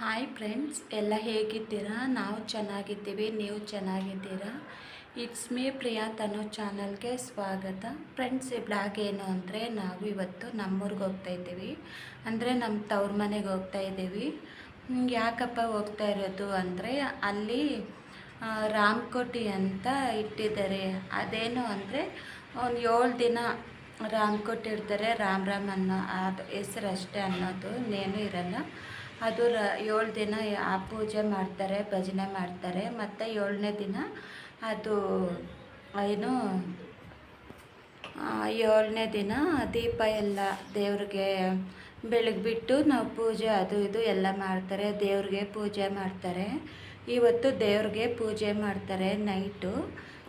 Hi friends, ಎಲ್ಲ ಹೇಗಿದ್ದೀರಾ? ನಾವು ಚೆನ್ನಾಗಿದ್ದೀವಿ, ನೀವು ಚೆನ್ನಾಗಿದ್ದೀರಾ? ಇಟ್ಸ್ ಮೀ ಪ್ರಿಯಾ ತನು ಚಾನಲ್ಗೆ ಸ್ವಾಗತ. ಫ್ರೆಂಡ್ಸ್, ಈ ಬ್ಲಾಗ್ ಏನು ಅಂದರೆ, ನಾವು ಇವತ್ತು ನಮ್ಮೂರಿಗೆ ಹೋಗ್ತಾಯಿದ್ದೀವಿ, ಅಂದರೆ ನಮ್ಮ ತವ್ರ ಮನೆಗೆ ಹೋಗ್ತಾಯಿದ್ದೀವಿ. ಯಾಕಪ್ಪ ಹೋಗ್ತಾ ಇರೋದು ಅಂದರೆ, ಅಲ್ಲಿ ರಾಮಕೋಟಿ ಅಂತ ಇಟ್ಟಿದ್ದಾರೆ. ಅದೇನು ಅಂದರೆ ಒಂದು 7 ದಿನ ರಾಮಕೋಟಿ ಇಡ್ತಾರೆ. ರಾಮ್ ಅನ್ನೋ ಅದು ಹೆಸರು ಅಷ್ಟೇ, ಅನ್ನೋದು ಇನ್ನೇನು ಇರಲ್ಲ. ಅದು 7 ದಿನ ಆ ಪೂಜೆ ಮಾಡ್ತಾರೆ, ಭಜನೆ ಮಾಡ್ತಾರೆ. ಮತ್ತು 7ನೇ ದಿನ ಅದು ಏನು 7ನೇ ದಿನ ದೀಪ ಎಲ್ಲ ದೇವ್ರಿಗೆ ಬೆಳಗ್ಬಿಟ್ಟು ನಾವು ಪೂಜೆ ಅದು ಇದು ಎಲ್ಲ ಮಾಡ್ತಾರೆ. ದೇವ್ರಿಗೆ ಪೂಜೆ ಮಾಡ್ತಾರೆ. ಇವತ್ತು ದೇವ್ರಿಗೆ ಪೂಜೆ ಮಾಡ್ತಾರೆ ನೈಟು.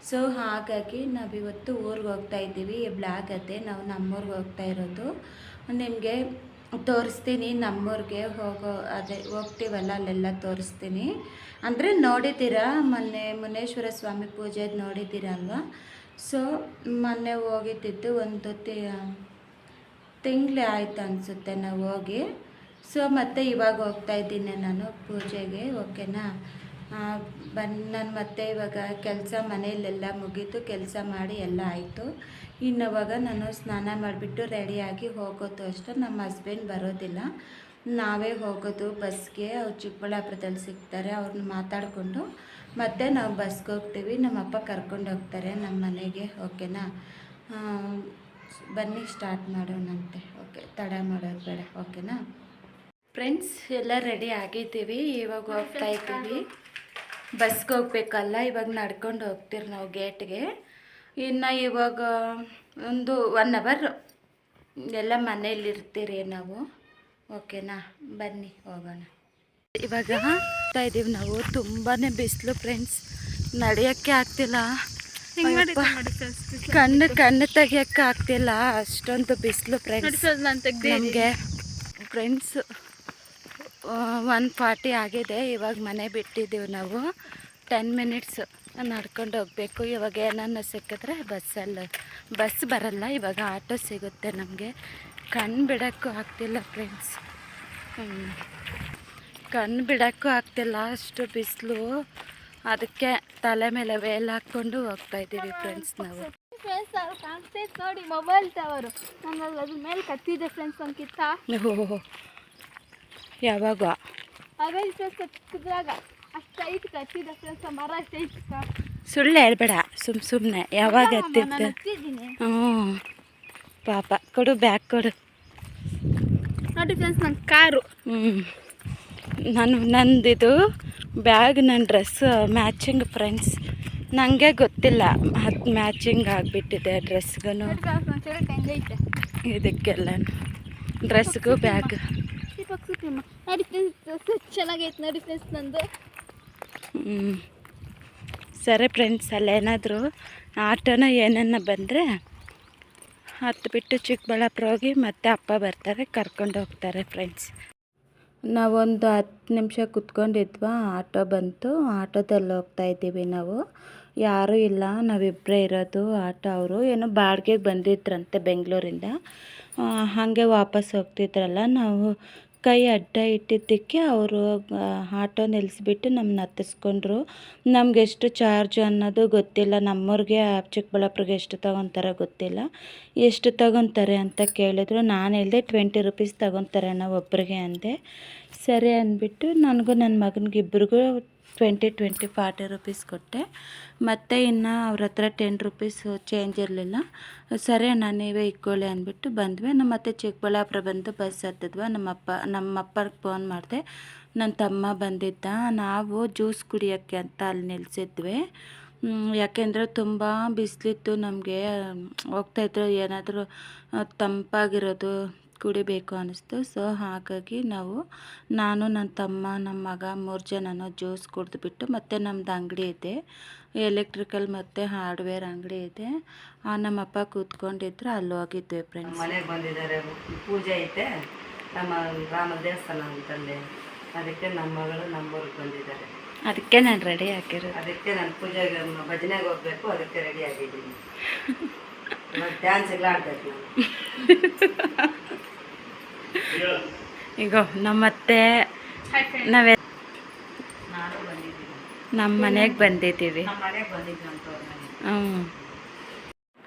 ಸೊ ಹಾಗಾಗಿ ನಾವಿವತ್ತು ಊರಿಗೆ ಹೋಗ್ತಾಯಿದ್ದೀವಿ. ಈ ಬ್ಲಾಗ್ ಅದೇ, ನಾವು ನಮ್ಮೂರಿಗೆ ಹೋಗ್ತಾ ಇರೋದು. ನಿಮಗೆ ತೋರಿಸ್ತೀನಿ. ನಮ್ಮೂರಿಗೆ ಅದೇ ಹೋಗ್ತೀವಲ್ಲ, ಅಲ್ಲೆಲ್ಲ ತೋರಿಸ್ತೀನಿ. ಅಂದರೆ ನೋಡಿದ್ದೀರಾ, ಮೊನ್ನೆ ಮುನೇಶ್ವರ ಸ್ವಾಮಿ ಪೂಜೆ ನೋಡಿದ್ದೀರಲ್ವ. ಸೊ ಮೊನ್ನೆ ಹೋಗಿದ್ದಿದ್ದು ಒಂದು ತಿಂಗಳೇ ಆಯ್ತು ಅನಿಸುತ್ತೆ ನಾವು ಹೋಗಿ. ಸೊ ಮತ್ತು ಇವಾಗ ಹೋಗ್ತಾಯಿದ್ದೀನಿ ನಾನು ಪೂಜೆಗೆ. ಓಕೆನಾ? ನಾನು ಮತ್ತೆ ಇವಾಗ ಕೆಲಸ ಮನೆಯಲ್ಲೆಲ್ಲ ಮುಗೀತು, ಕೆಲಸ ಮಾಡಿ ಎಲ್ಲ ಆಯಿತು. ಇನ್ನುವಾಗ ನಾನು ಸ್ನಾನ ಮಾಡಿಬಿಟ್ಟು ರೆಡಿಯಾಗಿ ಹೋಗೋದು ಅಷ್ಟೇ. ನಮ್ಮ ಹಸ್ಬೆಂಡ್ ಬರೋದಿಲ್ಲ, ನಾವೇ ಹೋಗೋದು ಬಸ್ಗೆ. ಅವ್ರು ಚಿಕ್ಕಬಳ್ಳಾಪುರದಲ್ಲಿ ಸಿಗ್ತಾರೆ, ಅವ್ರನ್ನ ಮಾತಾಡಿಕೊಂಡು ಮತ್ತೆ ನಾವು ಬಸ್ಗೆ ಹೋಗ್ತೀವಿ. ನಮ್ಮಪ್ಪ ಕರ್ಕೊಂಡು ಹೋಗ್ತಾರೆ ನಮ್ಮ ಮನೆಗೆ. ಓಕೆನಾ? ಬನ್ನಿ ಸ್ಟಾರ್ಟ್ ಮಾಡೋಣಂತೆ. ಓಕೆ, ತಡ ಮಾಡೋದು ಬೇಡ. ಓಕೆನಾ ಫ್ರೆಂಡ್ಸ್? ಎಲ್ಲ ರೆಡಿ ಆಗಿದ್ದೀವಿ, ಇವಾಗ ಹೋಗ್ತಾ ಇದ್ದೀವಿ. ಬಸ್ಗೆ ಹೋಗ್ಬೇಕಲ್ಲ, ಇವಾಗ ನಡ್ಕೊಂಡು ಹೋಗ್ತೀರಿ ನಾವು ಗೇಟ್ಗೆ. ಇನ್ನು ಇವಾಗ ಒಂದು 1 ಅವರ್ ಎಲ್ಲ ಮನೇಲಿರ್ತೀರಿ ನಾವು. ಓಕೆನಾ? ಬನ್ನಿ ಹೋಗೋಣ. ಇವಾಗ ಹೋಗ್ತಾ ಇದ್ದೀವಿ ನಾವು. ತುಂಬಾ ಬಿಸಿಲು ಫ್ರೆಂಡ್ಸ್, ನಡೆಯೋಕ್ಕೆ ಆಗ್ತಿಲ್ಲ. ಕಣ್ಣು ತೆಗಿಯೋಕ್ಕೆ ಆಗ್ತಿಲ್ಲ, ಅಷ್ಟೊಂದು ಬಿಸಿಲು ಫ್ರೆಂಡ್ಸ್ ನಮಗೆ. ಫ್ರೆಂಡ್ಸ್ 1:40 ಆಗಿದೆ. ಇವಾಗ ಮನೆ ಬಿಟ್ಟಿದ್ದೀವಿ ನಾವು. 10 ಮಿನಿಟ್ಸ್ ನಡ್ಕೊಂಡು ಹೋಗಬೇಕು. ಇವಾಗ ಏನನ್ನ ಸಿಕ್ಕಿದ್ರೆ ಬಸ್ ಬರಲ್ಲ, ಇವಾಗ ಆಟೋ ಸಿಗುತ್ತೆ ನಮಗೆ. ಕಣ್ಣು ಬಿಡೋಕ್ಕೂ ಆಗ್ತಿಲ್ಲ ಫ್ರೆಂಡ್ಸ್, ಕಣ್ಣು ಬಿಡೋಕ್ಕೂ ಆಗ್ತಿಲ್ಲ, ಅಷ್ಟು ಬಿಸಿಲು. ಅದಕ್ಕೆ ತಲೆ ಮೇಲೆ ವೇಲ್ ಹಾಕ್ಕೊಂಡು ಹೋಗ್ತಾಯಿದ್ದೀವಿ ಫ್ರೆಂಡ್ಸ್ ನಾವು. ನೋಡಿ ಮೊಬೈಲ್ ಟವರು ಅದ್ರ ಮೇಲೆ ಕತ್ತಿದೆ ಫ್ರೆಂಡ್ಸ್ ಅಂಕಿತ. ಯಾವಾಗ ಕುದ್ರಾಗ ಅಷ್ಟೈತ್ ಕತ್ತಿದೆ ಫ್ರೆಂಡ್ಸ್, ಮರ ಅಷ್ಟೈತ್. ಸುಳ್ಳು ಹೇಳ್ಬೇಡ, ಸುಮ್ಮನೆ ಯಾವಾಗ ಹತ್ತಿದ್ದೆ? ಪಾಪ ಕೊಡು, ಬ್ಯಾಗ್ ಕೊಡು. ನೋಡಿ ಫ್ರೆಂಡ್ಸ್, ನನ್ನ ಕಾರು. ನಂದಿದು ಬ್ಯಾಗ್, ನನ್ನ ಡ್ರೆಸ್ ಮ್ಯಾಚಿಂಗ್ ಫ್ರೆಂಡ್ಸ್. ನನಗೆ ಗೊತ್ತಿಲ್ಲ, ಅದು ಮ್ಯಾಚಿಂಗ್ ಆಗಿಬಿಟ್ಟಿದೆ ಡ್ರೆಸ್ಗೂ, ಇದಕ್ಕೆಲ್ಲ ಡ್ರೆಸ್ಗೂ ಬ್ಯಾಗ್. ನೋಡಿ ಫ್ರೆಂಡ್ಸ್, ಚೆನ್ನಾಗೈತೆ ನೋಡಿ ಫ್ರೆಂಡ್ಸ್ ನಂದು. ಸರಿ ಫ್ರೆಂಡ್ಸ್, ಅಲ್ಲೇನಾದರೂ ಆಟೋನ ಏನನ್ನ ಬಂದರೆ ಹತ್ಬಿಟ್ಟು ಚಿಕ್ಕಬಳ್ಳಾಪುರ ಹೋಗಿ ಮತ್ತೆ ಅಪ್ಪ ಬರ್ತಾರೆ, ಕರ್ಕೊಂಡು ಹೋಗ್ತಾರೆ ಫ್ರೆಂಡ್ಸ್. ನಾವೊಂದು 10 ನಿಮಿಷ ಕುತ್ಕೊಂಡಿದ್ವಾ, ಆಟೋ ಬಂತು. ಆಟೋದಲ್ಲಿ ಹೋಗ್ತಾಯಿದ್ದೀವಿ ನಾವು. ಯಾರೂ ಇಲ್ಲ, ನಾವಿಬ್ಬರೇ ಇರೋದು. ಆಟೋ ಅವರು ಏನೋ ಬಾಡಿಗೆಗೆ ಬಂದಿದ್ರಂತೆ ಬೆಂಗಳೂರಿಂದ. ಹಾಗೆ ವಾಪಸ್ ಹೋಗ್ತಿದ್ರಲ್ಲ, ನಾವು ಕೈ ಅಡ್ಡ ಇಟ್ಟಿದ್ದಕ್ಕೆ ಅವರು ಆಟೋ ನಿಲ್ಲಿಸ್ಬಿಟ್ಟು ನಮ್ಮನ್ನ ಹತ್ತಿಸ್ಕೊಂಡ್ರು. ನಮ್ಗೆ ಎಷ್ಟು ಚಾರ್ಜ್ ಅನ್ನೋದು ಗೊತ್ತಿಲ್ಲ. ನಮ್ಮೂರಿಗೆ ಚಿಕ್ಕಬಳ್ಳಾಪುರಿಗೆ ಎಷ್ಟು ತಗೊತಾರೆ ಗೊತ್ತಿಲ್ಲ. ಎಷ್ಟು ತಗೊತಾರೆ ಅಂತ ಕೇಳಿದ್ರು. ನಾನು ಹೇಳಿದೆ 20 ರೂಪೀಸ್ ತಗೊತಾರೆ ನಾವು ಒಬ್ಬರಿಗೆ ಅಂದೆ. ಸರಿ ಅಂದ್ಬಿಟ್ಟು ನನಗೂ ನನ್ನ ಮಗನಿಗೆ ಇಬ್ಬರಿಗೂ 20 40 ರೂಪೀಸ್ ಕೊಟ್ಟೆ. ಮತ್ತು ಇನ್ನು ಅವ್ರ ಹತ್ರ 10 ರೂಪೀಸ್ ಚೇಂಜ್ ಇರಲಿಲ್ಲ. ಸರಿ ನಾನು ನೀವೇ ಇಟ್ಕೊಳ್ಳಿ ಅಂದ್ಬಿಟ್ಟು ಬಂದ್ವಿ. ನಮ್ಮ ಮತ್ತೆ ಚಿಕ್ಕಬಳ್ಳಾಪುರ ಬಂದು ಬಸ್ ಹತ್ತಿದ್ವಿ. ನಮ್ಮಪ್ಪಗೆ ಫೋನ್ ಮಾಡಿದೆ, ನನ್ನ ತಮ್ಮ ಬಂದಿದ್ದ. ನಾವು ಜ್ಯೂಸ್ ಕುಡಿಯೋಕ್ಕೆ ಅಂತ ಅಲ್ಲಿ ನಿಲ್ಲಿಸಿದ್ವಿ. ಯಾಕೆಂದರೆ ತುಂಬ ಬಿಸಿಲಿತ್ತು, ನಮಗೆ ಹೋಗ್ತಾಯಿದ್ರು ಏನಾದರೂ ತಂಪಾಗಿರೋದು ಕುಡಿಬೇಕು ಅನ್ನಿಸ್ತು. ಸೊ ಹಾಗಾಗಿ ನಾನು ನನ್ನ ತಮ್ಮ ನಮ್ಮ ಮಗ 3 ಜನನೂ ಜ್ಯೂಸ್ ಕುಡಿದ್ಬಿಟ್ಟು, ಮತ್ತು ನಮ್ಮದು ಅಂಗಡಿ ಇದೆ, ಎಲೆಕ್ಟ್ರಿಕಲ್ ಮತ್ತು ಹಾರ್ಡ್ವೇರ್ ಅಂಗಡಿ ಇದೆ. ನಮ್ಮಪ್ಪ ಕೂತ್ಕೊಂಡಿದ್ರು, ಅಲ್ಲಿ ಹೋಗಿದ್ವಿ ಫ್ರೆಂಡ್ಸ್. ಮನೆಗೆ ಬಂದಿದ್ದಾರೆ, ಪೂಜೆ ಐತೆ ನಮ್ಮ ರಾಮ ದೇವಸ್ಥಾನ ಅಂತಂದೆ. ಅದಕ್ಕೆ ನಮ್ಮ ಮಗಳು ನಮ್ಮೂರಿಗೆ ಬಂದಿದ್ದಾರೆ. ಅದಕ್ಕೆ ನಾನು ರೆಡಿ ಆಗಿರೋದು. ಅದಕ್ಕೆ ನಾನು ಪೂಜೆಗೆ ಭಜನೆಗೆ ಹೋಗಬೇಕು, ಅದಕ್ಕೆ ರೆಡಿ ಆಗಿದ್ದೀನಿ. ಡ್ಯಾನ್ಸ್ ಎಲ್ಲ ಆಡ್ಬೇಕು ನಾನು. ಈಗ ನಮ್ಮತ್ತೆ ನಾವೇ ನಾನು ಬಂದಿದ್ದೀನಿ, ನಮ್ಮ ಮನೆಗೆ ಬಂದಿದ್ದೀವಿ. ನಮ್ಮ ಮನೆಗೆ ಬಂದಿದ್ದು ಅಂತ ಅವ್ರ ಮನೆಗೆ. ಹ್ಞೂ.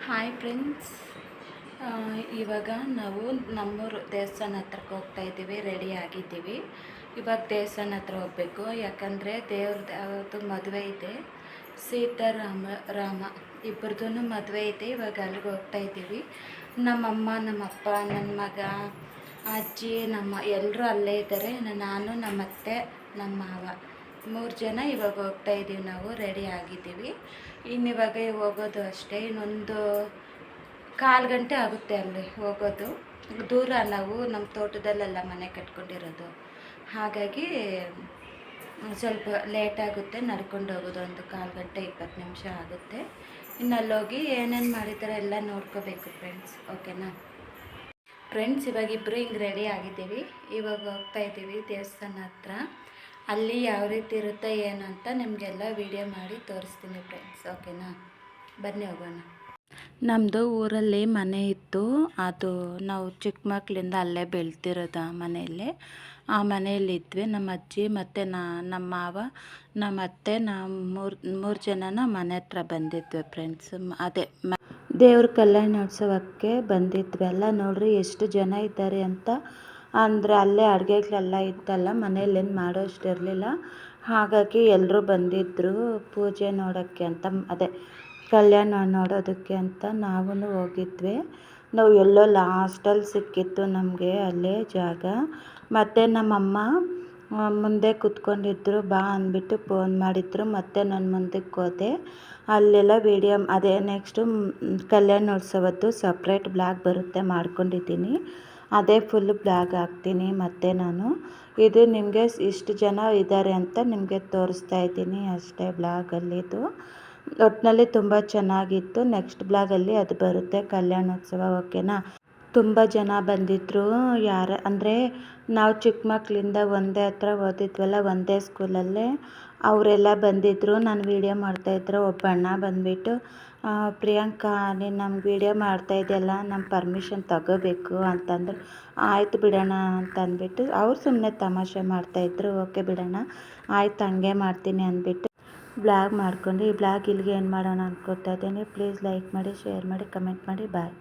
ಹಾಯ್ ಫ್ರೆಂಡ್ಸ್, ಇವಾಗ ನಾವು ನಮ್ಮೂರು ದೇವಸ್ಥಾನ ಹತ್ರಕ್ಕೆ ಹೋಗ್ತಾ ಇದ್ದೀವಿ. ರೆಡಿ ಆಗಿದ್ದೀವಿ. ಇವಾಗ ದೇವಸ್ಥಾನ ಹತ್ರ ಹೋಗಬೇಕು, ಯಾಕಂದರೆ ದೇವ್ರದ್ದು ಅವತ್ತು ಮದುವೆ ಇದೆ. ರಾಮ ಇಬ್ಬರದೂ ಮದುವೆ ಇದೆ. ಇವಾಗ ಅಲ್ಲಿಗೆ ಹೋಗ್ತಾ ಇದ್ದೀವಿ. ನಮ್ಮಮ್ಮ, ನಮ್ಮಪ್ಪ, ನನ್ನ ಮಗ, ಅಜ್ಜಿ, ನಮ್ಮ ಎಲ್ಲರೂ ಅಲ್ಲೇ ಇದ್ದಾರೆ. ನಾನು, ನಮ್ಮ ಅತ್ತೆ, ನಮ್ಮ ಮಾವ 3 ಜನ ಇವಾಗ ಹೋಗ್ತಾ ಇದ್ದೀವಿ. ನಾವು ರೆಡಿ ಆಗಿದ್ದೀವಿ. ಇನ್ನಿವಾಗ ಹೋಗೋದು ಅಷ್ಟೇ. ಇನ್ನೊಂದು 1/4 ಗಂಟೆ ಆಗುತ್ತೆ ಅಲ್ಲಿ ಹೋಗೋದು. ದೂರ, ನಾವು ನಮ್ಮ ತೋಟದಲ್ಲೆಲ್ಲ ಮನೆ ಕಟ್ಕೊಂಡಿರೋದು. ಹಾಗಾಗಿ ಸ್ವಲ್ಪ ಲೇಟ್ ಆಗುತ್ತೆ ನಡ್ಕೊಂಡು ಹೋಗೋದು. ಒಂದು 1/4 ಗಂಟೆ 20 ನಿಮಿಷ ಆಗುತ್ತೆ. ಇನ್ನು ಅಲ್ಲೋಗಿ ಏನೇನು ಮಾಡಿದ್ದಾರೆ ಎಲ್ಲ ನೋಡ್ಕೋಬೇಕು ಫ್ರೆಂಡ್ಸ್. ಓಕೆನಾ ಫ್ರೆಂಡ್ಸ್, ಇವಾಗ ಇಬ್ಬರು ಹಿಂಗೆ ರೆಡಿ ಆಗಿದ್ದೀವಿ. ಇವಾಗ ಹೋಗ್ತಾ ಇದ್ದೀವಿ ದೇವಸ್ಥಾನ ಹತ್ರ. ಅಲ್ಲಿ ಯಾವ ರೀತಿ ಇರುತ್ತೆ ಏನು ಅಂತ ನಿಮಗೆಲ್ಲ ವಿಡಿಯೋ ಮಾಡಿ ತೋರಿಸ್ತೀನಿ ಫ್ರೆಂಡ್ಸ್. ಓಕೆನಾ, ಬನ್ನಿ ಹೋಗೋಣ. ನಮ್ಮದು ಊರಲ್ಲಿ ಮನೆ ಇತ್ತು. ಅದು ನಾವು ಚಿಕ್ಕ ಮಕ್ಕಳಿಂದ ಅಲ್ಲೇ ಬೆಳ್ತಿರೋದು ಆ ಮನೆಯಲ್ಲೇ. ಆ ಮನೆಯಲ್ಲಿದ್ವಿ. ನಮ್ಮ ಅಜ್ಜಿ ಮತ್ತು ನಮ್ಮ ಮಾವ, ನಮ್ಮ ಅತ್ತೆ, ನಾವು ಮೂರು ಜನನ ಮನೆ ಹತ್ರ ಬಂದಿದ್ವಿ ಫ್ರೆಂಡ್ಸ್. ಅದೇ ದೇವ್ರ ಕಲ್ಯಾಣೋತ್ಸವಕ್ಕೆ ಬಂದಿದ್ವಿ. ಎಲ್ಲ ನೋಡ್ರಿ ಎಷ್ಟು ಜನ ಇದ್ದಾರೆ ಅಂತ. ಅಂದರೆ ಅಲ್ಲೇ ಅಡುಗೆಗಳೆಲ್ಲ ಇತ್ತಲ್ಲ, ಮನೇಲೇನು ಮಾಡೋಷ್ಟು ಇರಲಿಲ್ಲ. ಹಾಗಾಗಿ ಎಲ್ಲರೂ ಬಂದಿದ್ದರು ಪೂಜೆ ನೋಡೋಕ್ಕೆ ಅಂತ, ಅದೇ ಕಲ್ಯಾಣ ನೋಡೋದಕ್ಕೆ ಅಂತ. ನಾವೂ ಹೋಗಿದ್ವಿ. ನಾವು ಎಲ್ಲೋ ಲಾಸ್ಟಲ್ಲಿ ಸಿಕ್ಕಿತ್ತು ನಮಗೆ ಅಲ್ಲೇ ಜಾಗ. ಮತ್ತು ನಮ್ಮಮ್ಮ ಮುಂದೆ ಕೂತ್ಕೊಂಡಿದ್ರು. ಬಾ ಅಂದ್ಬಿಟ್ಟು ಫೋನ್ ಮಾಡಿದ್ರು. ಮತ್ತು ನಾನು ಮುಂದಕ್ಕೆ ಹೋದೆ. ಅಲ್ಲೆಲ್ಲ ವಿಡಿಯೋ, ಅದೇ ನೆಕ್ಸ್ಟು ಕಲ್ಯಾಣೋತ್ಸವದ್ದು ಸಪ್ರೇಟ್ ಬ್ಲಾಗ್ ಬರುತ್ತೆ, ಮಾಡ್ಕೊಂಡಿದ್ದೀನಿ. ಅದೇ ಫುಲ್ ಬ್ಲಾಗ್ ಹಾಕ್ತೀನಿ. ಮತ್ತು ನಾನು ಇದು ನಿಮಗೆ ಇಷ್ಟು ಜನ ಇದ್ದಾರೆ ಅಂತ ನಿಮಗೆ ತೋರಿಸ್ತಾ ಇದ್ದೀನಿ ಅಷ್ಟೇ ಬ್ಲಾಗಲ್ಲಿದು. ಒಟ್ಟಿನಲ್ಲಿ ತುಂಬ ಚೆನ್ನಾಗಿತ್ತು. ನೆಕ್ಸ್ಟ್ ಬ್ಲಾಗಲ್ಲಿ ಅದು ಬರುತ್ತೆ, ಕಲ್ಯಾಣೋತ್ಸವ. ಓಕೆನಾ. ತುಂಬ ಜನ ಬಂದಿದ್ದರು. ಅಂದರೆ ನಾವು ಚಿಕ್ಕ ಮಕ್ಕಳಿಂದ ಒಂದೇ ಹತ್ರ ಓದಿದ್ವಲ್ಲ, ಒಂದೇ ಸ್ಕೂಲಲ್ಲೇ. ಅವರೆಲ್ಲ ಬಂದಿದ್ದರು. ನಾನು ವೀಡಿಯೋ ಮಾಡ್ತಾಯಿದ್ರು. ಒಬ್ಬ ಅಣ್ಣ ಬಂದುಬಿಟ್ಟು, ಪ್ರಿಯಾಂಕಾ ನೀನು ನಮ್ಗೆ ವೀಡಿಯೋ ಮಾಡ್ತಾಯಿದ್ದೆಲ್ಲ, ನಮ್ಮ ಪರ್ಮಿಷನ್ ತಗೋಬೇಕು ಅಂತಂದ್ರೆ, ಆಯಿತು ಬಿಡೋಣ ಅಂತ ಅಂದ್ಬಿಟ್ಟು ಅವ್ರು ಸುಮ್ಮನೆ ತಮಾಷೆ ಮಾಡ್ತಾಯಿದ್ರು. ಓಕೆ ಬಿಡೋಣ, ಆಯ್ತು ಹಂಗೆ ಮಾಡ್ತೀನಿ ಅಂದ್ಬಿಟ್ಟು ಬ್ಲಾಗ್ ಮಾಡ್ಕೊಂಡು, ಈ ಬ್ಲಾಗ್ ಇಲ್ಲಿಗೆ ಏನು ಮಾಡೋಣ ಅಂದ್ಕೊತಾ ಇದ್ದೀನಿ. ಪ್ಲೀಸ್ ಲೈಕ್ ಮಾಡಿ, ಶೇರ್ ಮಾಡಿ, ಕಮೆಂಟ್ ಮಾಡಿ. ಬಾಯ್.